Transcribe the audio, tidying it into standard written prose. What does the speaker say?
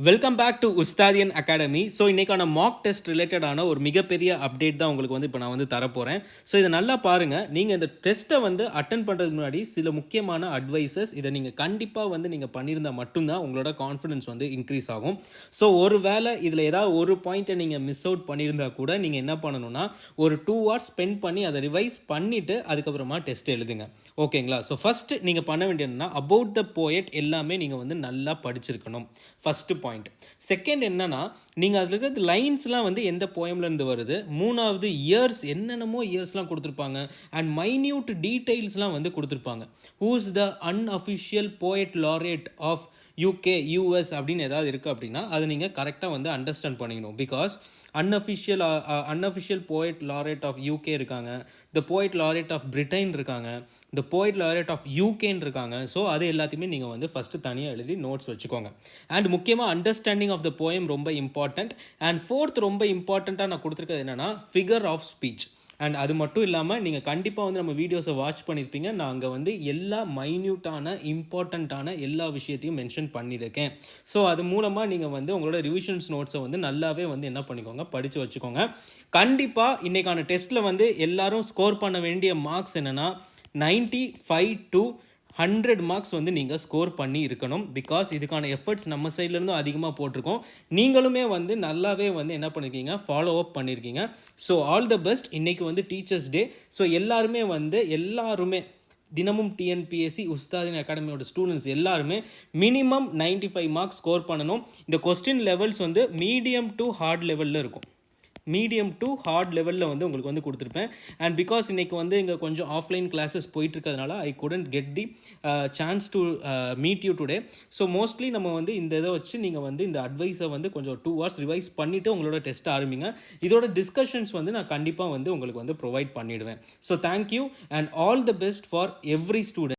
Welcome back to Ustaadian academy. So இன்றைக்கான mock test ரிலேட்டடான ஒரு மிகப்பெரிய அப்டேட் தான் உங்களுக்கு வந்து இப்போ நான் வந்து தரப்போகிறேன். ஸோ இதை நல்லா பாருங்கள். நீங்கள் இந்த டெஸ்ட்டை வந்து அட்டன் பண்ணுறதுக்கு முன்னாடி சில முக்கியமான அட்வைசஸ் இதை நீங்கள் கண்டிப்பாக வந்து நீங்கள் பண்ணியிருந்தால் மட்டும்தான் உங்களோட கான்ஃபிடன்ஸ் வந்து இன்க்ரீஸ் ஆகும். ஸோ ஒரு வேளை இதில் ஏதாவது ஒரு பாயிண்ட்டை நீங்கள் மிஸ் அவுட் பண்ணியிருந்தால் கூட நீங்கள் என்ன பண்ணணும்னா ஒரு 2 hours ஸ்பெண்ட் பண்ணி அதை ரிவைஸ் பண்ணிவிட்டு அதுக்கப்புறமா டெஸ்ட் எழுதுங்க. ஓகேங்களா? ஸோ ஃபஸ்ட்டு நீங்கள் பண்ண வேண்டியதுன்னா அபவுட் த போயட் எல்லாமே நீங்கள் வந்து நல்லா படிச்சிருக்கணும். First point. செகண்ட் என்னன்னா, நீங்க அதில் இருக்கிற லைன்ஸ்லாம் வந்து எந்த போயம்லேருந்து வருது. மூணாவது இயர்ஸ் என்னென்னமோ இயர்ஸ்லாம் கொடுத்துருப்பாங்க. அண்ட் மைன்யூட் டீட்டெயில்ஸ்லாம் வந்து கொடுத்துருப்பாங்க. Who is the unofficial poet laureate of UK US அப்படின்னு ஏதாவது இருக்குது அப்படின்னா அதை நீங்கள் கரெக்டாக வந்து அண்டர்ஸ்டாண்ட் பண்ணிக்கணும். Because unofficial poet laureate of UK இருக்காங்க, the poet laureate of Britain இருக்காங்க, த போயட் லாரேட் ஆஃப் யூகேன்னு இருக்காங்க. ஸோ அது எல்லாத்தையுமே நீங்கள் வந்து ஃபஸ்ட்டு தனியாக எழுதி நோட்ஸ் வச்சுக்கோங்க. அண்ட் முக்கியமாக அண்டர்ஸ்டாண்டிங் ஆஃப் த போயம் ரொம்ப இம்பார்ட்டண்ட். அண்ட் ஃபோர்த் ரொம்ப இம்பார்ட்டண்ட்டாக நான் கொடுத்துருக்கிறது என்னென்னா ஃபிகர் ஆஃப் ஸ்பீச். அண்ட் அது மட்டும் இல்லாமல் நீங்கள் கண்டிப்பாக வந்து நம்ம வீடியோஸை வாட்ச் பண்ணியிருப்பீங்க. நான் அங்கே வந்து எல்லா மைன்யூட்டான இம்பார்ட்டண்ட்டான எல்லா விஷயத்தையும் மென்ஷன் பண்ணியிருக்கேன். ஸோ அது மூலமாக நீங்கள் வந்து உங்களோட ரிவிஷன்ஸ் நோட்ஸை வந்து நல்லாவே வந்து என்ன பண்ணிக்கோங்க, படித்து வச்சுக்கோங்க. கண்டிப்பாக இன்றைக்கான டெஸ்ட்டில் வந்து எல்லாரும் ஸ்கோர் பண்ண வேண்டிய மார்க்ஸ் என்னென்னா 95 to 100 மார்க்ஸ் வந்து நீங்கள் ஸ்கோர் பண்ணி இருக்கணும். பிகாஸ் இதுக்கான எஃபர்ட்ஸ் நம்ம சைட்லேருந்தும் அதிகமாக போட்டிருக்கோம். நீங்களுமே வந்து நல்லாவே வந்து என்ன பண்ணியிருக்கீங்க, ஃபாலோ அப் பண்ணியிருக்கீங்க. So all the best. இன்றைக்கி வந்து டீச்சர்ஸ் டே. ஸோ எல்லாருமே தினமும் டிஎன்பிஎஸ்சி உஸ்தாதின் அகாடமியோட ஸ்டூடெண்ட்ஸ் எல்லாருமே மினிமம் 95 மார்க்ஸ் ஸ்கோர் பண்ணணும். இந்த கொஸ்டின் லெவல்ஸ் வந்து மீடியம் டு ஹார்ட் லெவலில் இருக்கும். மீடியம் டு ஹார்ட் லெவலில் வந்து உங்களுக்கு வந்து கொடுத்துருப்பேன். அண்ட் பிகாஸ் இன்றைக்கி வந்து இங்கே கொஞ்சம் ஆஃப்லைன் கிளாஸஸ் போயிட்டுருக்கிறதுனால I couldn't get the chance to meet you today. So mostly நம்ம வந்து இந்த இதை வச்சு நீங்கள் வந்து இந்த அட்வைஸை வந்து கொஞ்சம் 2 hours ரிவைஸ் பண்ணிவிட்டு உங்களோட டெஸ்ட் ஆரம்பிங்க. இதோட டிஸ்கஷன்ஸ் வந்து நான் கண்டிப்பாக வந்து உங்களுக்கு வந்து ப்ரொவைட் பண்ணிவிடுவேன். So thank you and all the best for every student.